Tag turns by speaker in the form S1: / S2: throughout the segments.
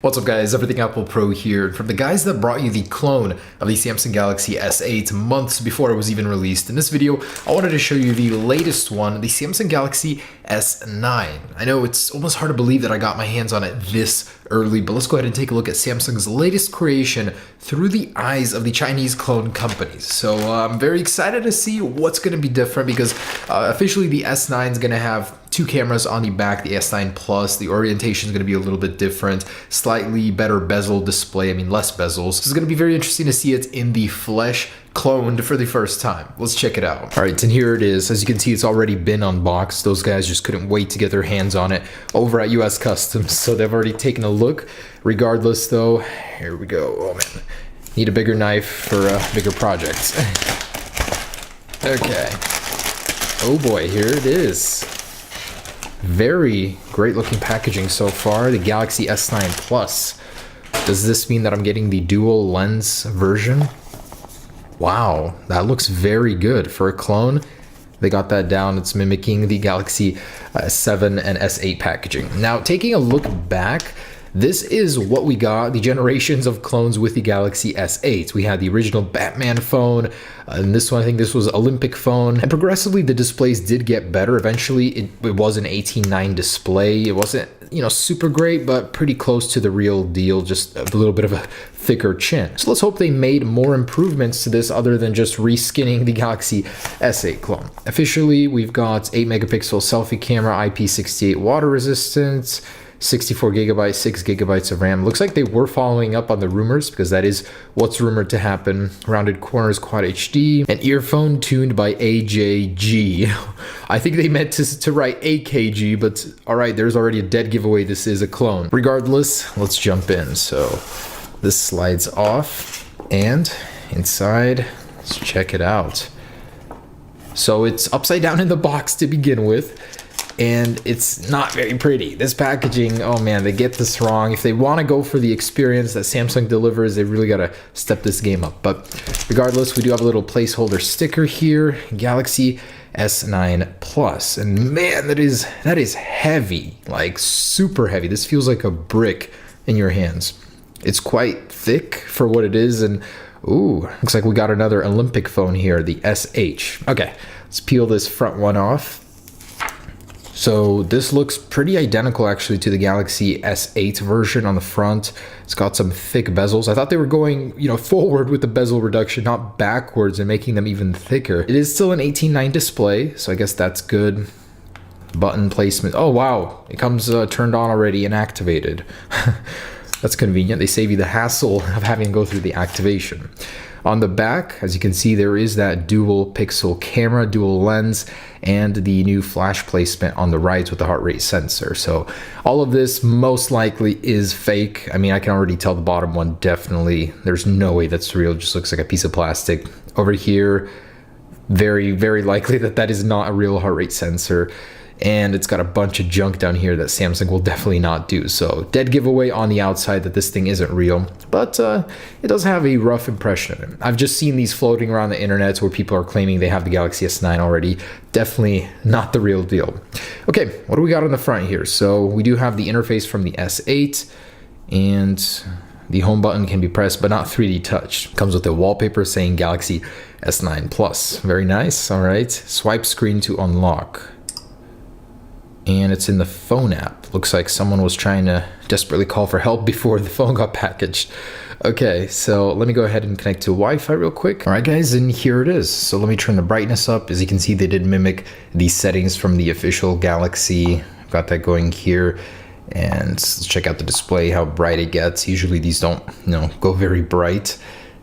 S1: What's up guys, Everything Apple Pro here, from the guys that brought you the clone of the Samsung Galaxy S8 months before it was even released. In this video, I wanted to show you the latest one, the Samsung Galaxy S9. I know it's almost hard to believe that I got my hands on it this early, but let's go ahead and take a look at Samsung's latest creation through the eyes of the Chinese clone companies. So I'm very excited to see what's going to be different because officially the S9 is going to have two cameras on the back, the S9 Plus. The orientation is going to be a little bit different, slightly better bezel display, less bezels. So it's going to be very interesting to see it in the flesh, cloned for the first time. Let's check it out. All right, and here it is. As you can see, it's already been unboxed. Those guys just couldn't wait to get their hands on it over at US Customs, so they've already taken a look. Regardless though, here we go. Oh man, need a bigger knife for bigger projects. Okay. Oh boy, here it is. Very great looking packaging so far. The Galaxy S9 Plus. Does this mean that I'm getting the dual lens version? Wow, that looks very good for a clone. They got that down. It's mimicking the Galaxy S7 and S8 packaging. Now, taking a look back, this is what we got, the generations of clones with the Galaxy S8. We had the original Batman phone, and this one, I think this was Olympic phone. And progressively, the displays did get better. Eventually, it was an 18:9 display. It wasn't, super great, but pretty close to the real deal, just a little bit of a thicker chin. So let's hope they made more improvements to this other than just reskinning the Galaxy S8 clone. Officially, we've got 8 megapixel selfie camera, IP68 water resistance, 64 gigabytes, 6 gigabytes of RAM. Looks like they were following up on the rumors because that is what's rumored to happen. Rounded corners, Quad HD, an earphone tuned by AJG. I think they meant to write AKG, but all right, there's already a dead giveaway. This is a clone. Regardless, let's jump in. So this slides off, and inside, let's check it out. So it's upside down in the box to begin with, and it's not very pretty. This packaging, oh man, they get this wrong. If they want to go for the experience that Samsung delivers, they really got to step this game up. But regardless, we do have a little placeholder sticker here, Galaxy S9 Plus. And man, that is heavy, like super heavy. This feels like a brick in your hands. It's quite thick for what it is, and ooh, looks like we got another Olympic phone here, the SH. Okay, let's peel this front one off. So this looks pretty identical actually to the Galaxy S8 version on the front. It's got some thick bezels. I thought they were going, forward with the bezel reduction, not backwards, and making them even thicker. It is still an 18:9 display, so I guess that's good. Button placement. Oh wow, it comes turned on already and activated. That's convenient. They save you the hassle of having to go through the activation. On the back, as you can see, there is that dual pixel camera, dual lens, and the new flash placement on the right with the heart rate sensor. So all of this most likely is fake. I can already tell the bottom one definitely, there's no way that's real. It just looks like a piece of plastic. Over here, very, very likely that is not a real heart rate sensor. And it's got a bunch of junk down here that Samsung will definitely not do. So dead giveaway on the outside that this thing isn't real, but it does have a rough impression of it. I've just seen these floating around the internet where people are claiming they have the Galaxy S9 already. Definitely not the real deal. Okay, what do we got on the front here? So we do have the interface from the S8, and the home button can be pressed, but not 3D touch. Comes with a wallpaper saying Galaxy S9 Plus. Very nice, all right. Swipe screen to unlock. And it's in the phone app. Looks like someone was trying to desperately call for help before the phone got packaged. Okay, so let me go ahead and connect to Wi-Fi real quick. All right, guys, and here it is. So let me turn the brightness up. As you can see, they did mimic the settings from the official Galaxy. I've got that going here. And let's check out the display, how bright it gets. Usually these don't, go very bright.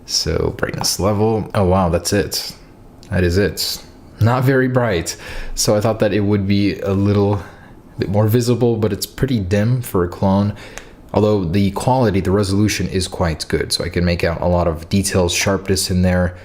S1: So brightness level. Oh, wow, that's it. That is it. Not very bright. So I thought that it would be a little bit more visible, but it's pretty dim for a clone. Although the quality, the resolution is quite good. So I can make out a lot of details, sharpness in there.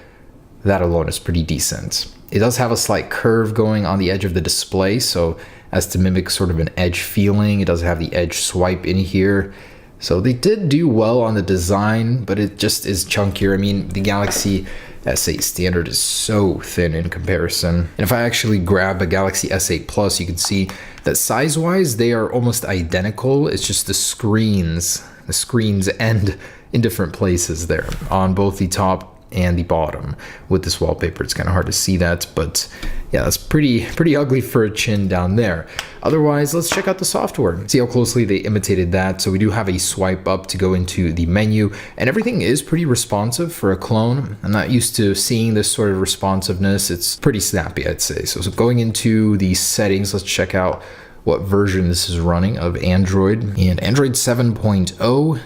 S1: That alone is pretty decent. It does have a slight curve going on the edge of the display, so as to mimic sort of an edge feeling. It does have the edge swipe in here. So they did do well on the design, but it just is chunkier. The Galaxy S8 standard is so thin in comparison. And if I actually grab a Galaxy S8 Plus, you can see that size-wise, they are almost identical. It's just the screens the screens end in different places there on both the top and the bottom. With this wallpaper, it's kind of hard to see that, but yeah, that's pretty ugly for a chin down there. Otherwise, let's check out the software, see how closely they imitated that. So we do have a swipe up to go into the menu, and everything is pretty responsive for a clone. I'm not used to seeing this sort of responsiveness. It's pretty snappy, I'd say. So going into the settings, let's check out what version this is running of Android. And Android 7.0,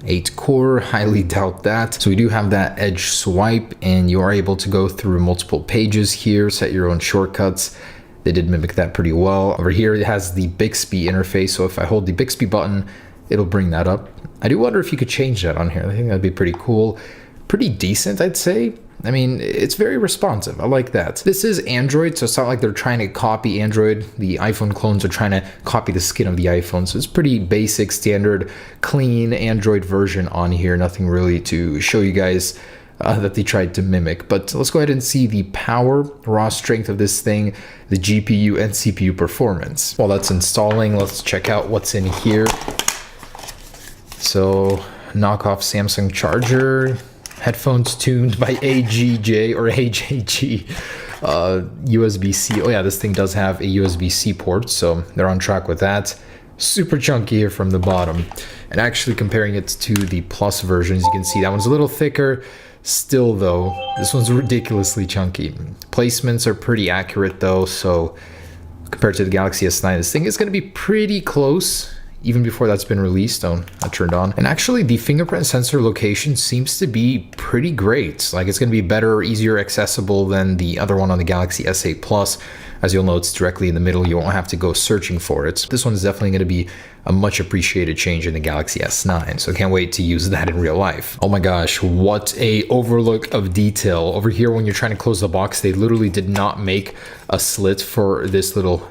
S1: 8 core, highly doubt that. So we do have that edge swipe, and you are able to go through multiple pages here, set your own shortcuts. They did mimic that pretty well. Over here, it has the Bixby interface. So if I hold the Bixby button, it'll bring that up. I do wonder if you could change that on here. I think that'd be pretty cool. Pretty decent, I'd say. I mean, it's very responsive. I like that. This is Android, so it's not like they're trying to copy Android. The iPhone clones are trying to copy the skin of the iPhone. So it's pretty basic, standard, clean Android version on here. Nothing really to show you guys that they tried to mimic. But let's go ahead and see the power, raw strength of this thing, the GPU and CPU performance. While that's installing, let's check out what's in here. So, knockoff Samsung charger, headphones tuned by AGJ or AJG, USB-C. Oh yeah, this thing does have a USB-C port, so they're on track with that. Super chunky here from the bottom. And actually comparing it to the Plus versions, you can see that one's a little thicker. Still though, this one's ridiculously chunky. Placements are pretty accurate though, so compared to the Galaxy S9, this thing is going to be pretty close even before that's been released. Oh, I turned on. And actually the fingerprint sensor location seems to be pretty great. Like, it's going to be better, easier accessible than the other one on the Galaxy S8 Plus. As you'll note, it's directly in the middle. You won't have to go searching for it. This one is definitely going to be a much appreciated change in the Galaxy S9. So I can't wait to use that in real life. Oh my gosh, what a overlook of detail. Over here, when you're trying to close the box, they literally did not make a slit for this little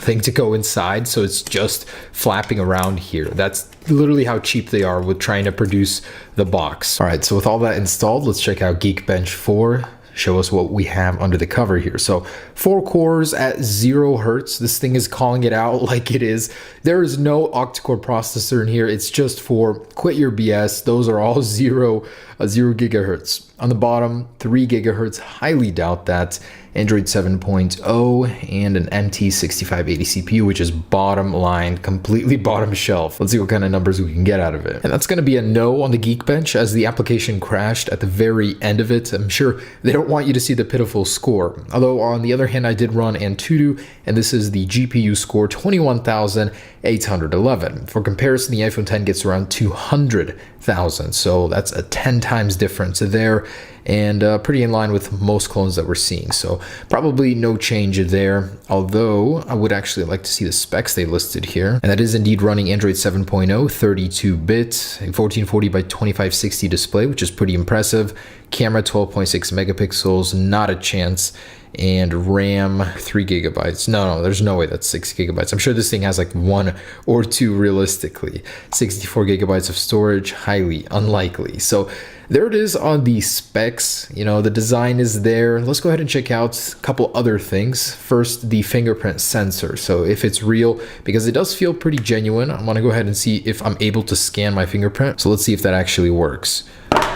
S1: thing to go inside, so it's just flapping around here. That's literally how cheap they are with trying to produce the box. All right, so with all that installed, let's check out Geekbench 4. Show us what we have under the cover here. So 4 cores at 0 hertz. This thing is calling it out like it is. There is no octa-core processor in here. It's just for quit your BS. Those are all 0 gigahertz. On the bottom, 3 gigahertz. Highly doubt that. Android 7.0 and an MT6580 CPU, which is bottom line, completely bottom shelf. Let's see what kind of numbers we can get out of it. And that's going to be a no on the Geekbench, as the application crashed at the very end of it. I'm sure they don't want you to see the pitiful score. Although on the other hand, I did run Antutu, and this is the GPU score, 21,811. For comparison, the iPhone X gets around 200,000. So that's a 10 times difference there, and pretty in line with most clones that we're seeing. So probably no change there, although I would actually like to see the specs they listed here. And that is indeed running Android 7.0, 32-bit, a 1440 by 2560 display, which is pretty impressive. Camera 12.6 megapixels, not a chance. And RAM 3 gigabytes. No, there's no way that's 6 gigabytes. I'm sure this thing has like 1 or 2 realistically. 64 gigabytes of storage, highly unlikely. So there it is on the specs. You know, the design is there. Let's go ahead and check out a couple other things. First, the fingerprint sensor. So if it's real, because it does feel pretty genuine, I want to go ahead and see if I'm able to scan my fingerprint. So let's see if that actually works.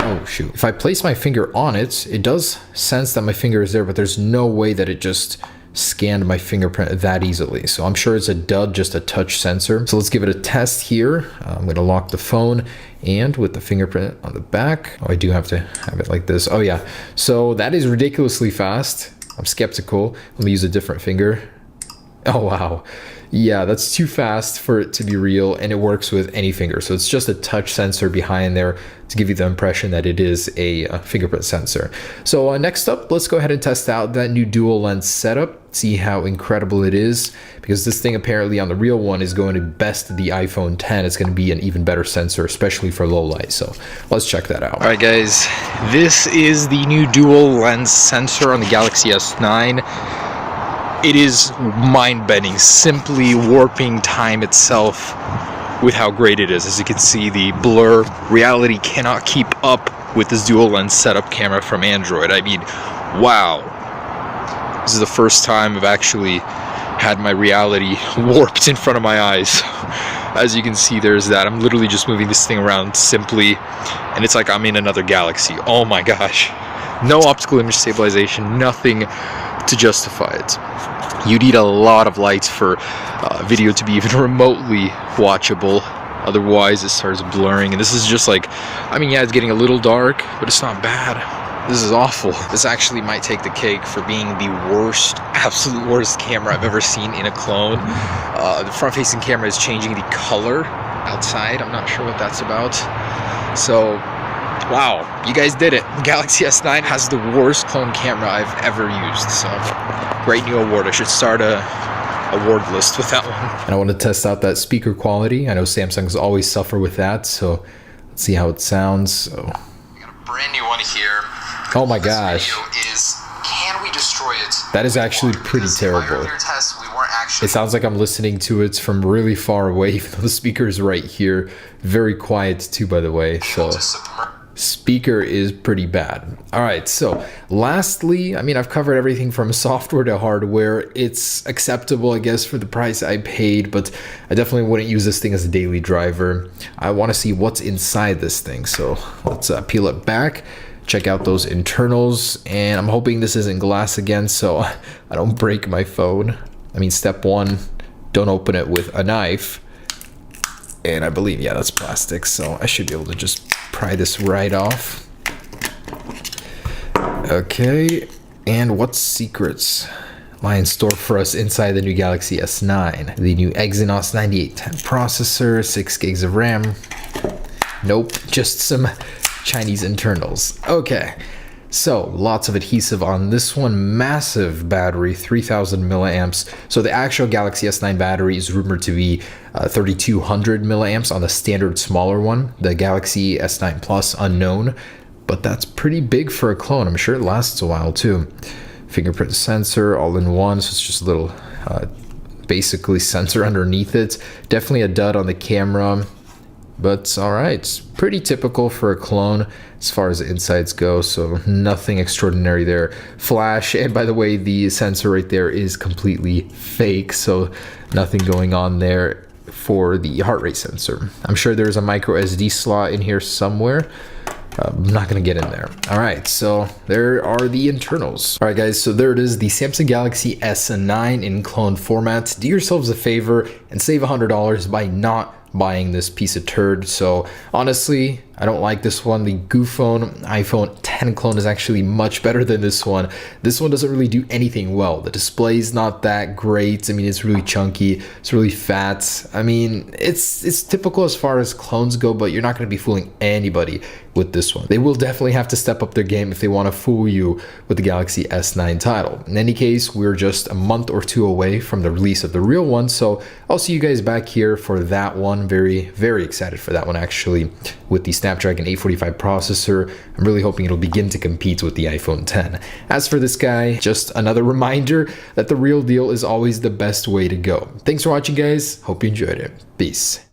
S1: Oh shoot. If I place my finger on it, it does sense that my finger is there, but there's no way that it just scanned my fingerprint that easily. So I'm sure it's a dud, just a touch sensor. So let's give it a test here. I'm going to lock the phone, and with the fingerprint on the back, oh, I do have to have it like this. Oh yeah. So that is ridiculously fast. I'm skeptical. Let me use a different finger. Oh wow. Yeah, that's too fast for it to be real, and it works with any finger. So it's just a touch sensor behind there to give you the impression that it is a fingerprint sensor. So next up, let's go ahead and test out that new dual lens setup, see how incredible it is, because this thing apparently on the real one is going to best the iPhone X. It's going to be an even better sensor, especially for low light. So let's check that out. All right, guys, this is the new dual lens sensor on the Galaxy S9. It is mind-bending, simply warping time itself with how great it is. As you can see, the blur reality cannot keep up with this dual lens setup camera from Android. I mean, wow. This is the first time I've actually had my reality warped in front of my eyes. as you can see, there's that. I'm literally just moving this thing around simply, and it's like I'm in another galaxy. Oh my gosh. No optical image stabilization, nothing to justify it. You need a lot of lights for video to be even remotely watchable. Otherwise, it starts blurring. And this is just like, I mean, yeah, it's getting a little dark, but it's not bad. This is awful. This actually might take the cake for being the worst, absolute worst camera I've ever seen in a clone. The front-facing camera is changing the color outside. I'm not sure what that's about. So, wow, you guys did it. The Galaxy S9 has the worst clone camera I've ever used. So, great new award. I should start a award list with that one. And I want to test out that speaker quality. I know Samsung's always suffer with that, so let's see how it sounds. So,
S2: we got a brand new one here.
S1: Oh my gosh.
S2: This video is, can we destroy it?
S1: That is actually pretty terrible.
S2: Earlier tests, we weren't actually.
S1: It sounds like I'm listening to it from really far away, even though the speaker is right here. Very quiet too, by the way. So speaker is pretty bad. All right, so lastly, I mean, I've covered everything from software to hardware. It's acceptable, I guess, for the price I paid, but I definitely wouldn't use this thing as a daily driver. I want to see what's inside this thing, so let's peel it back, check out those internals, and I'm hoping this isn't glass again, so I don't break my phone. I mean, step one, don't open it with a knife. And I believe, yeah, that's plastic, so I should be able to just pry this right off. Okay, and what secrets lie in store for us inside the new Galaxy S9? The new Exynos 9810 processor, 6 gigs of RAM. Nope, just some Chinese internals. Okay, so lots of adhesive on this one. Massive battery, 3000 milliamps. So the actual Galaxy S9 battery is rumored to be 3200 milliamps on the standard smaller one. The Galaxy S9 Plus unknown, but that's pretty big for a clone. I'm sure it lasts a while too. Fingerprint sensor all in one, so it's just a little basically sensor underneath it. Definitely a dud on the camera, but all right, pretty typical for a clone as far as the insides go, so nothing extraordinary there. Flash, and by the way, the sensor right there is completely fake, so nothing going on there for the heart rate sensor. I'm sure there's a micro SD slot in here somewhere. I'm not gonna get in there. All right, so there are the internals. All right, guys, so there it is, the Samsung Galaxy S9 in clone format. Do yourselves a favor and save $100 by not buying this piece of turd. So honestly, I don't like this one. The Goofone iPhone 10 clone is actually much better than this one. This one doesn't really do anything well. The display is not that great. I mean, it's really chunky, it's really fat. I mean, it's typical as far as clones go, but you're not going to be fooling anybody with this one. They will definitely have to step up their game if they want to fool you with the Galaxy S9 title. In any case, we're just a month or two away from the release of the real one, so I'll see you guys back here for that one. Very, very excited for that one, actually, with the Snapdragon 845 processor. I'm really hoping it'll begin to compete with the iPhone 10. As for this guy, just another reminder that the real deal is always the best way to go. Thanks for watching, guys. Hope you enjoyed it. Peace.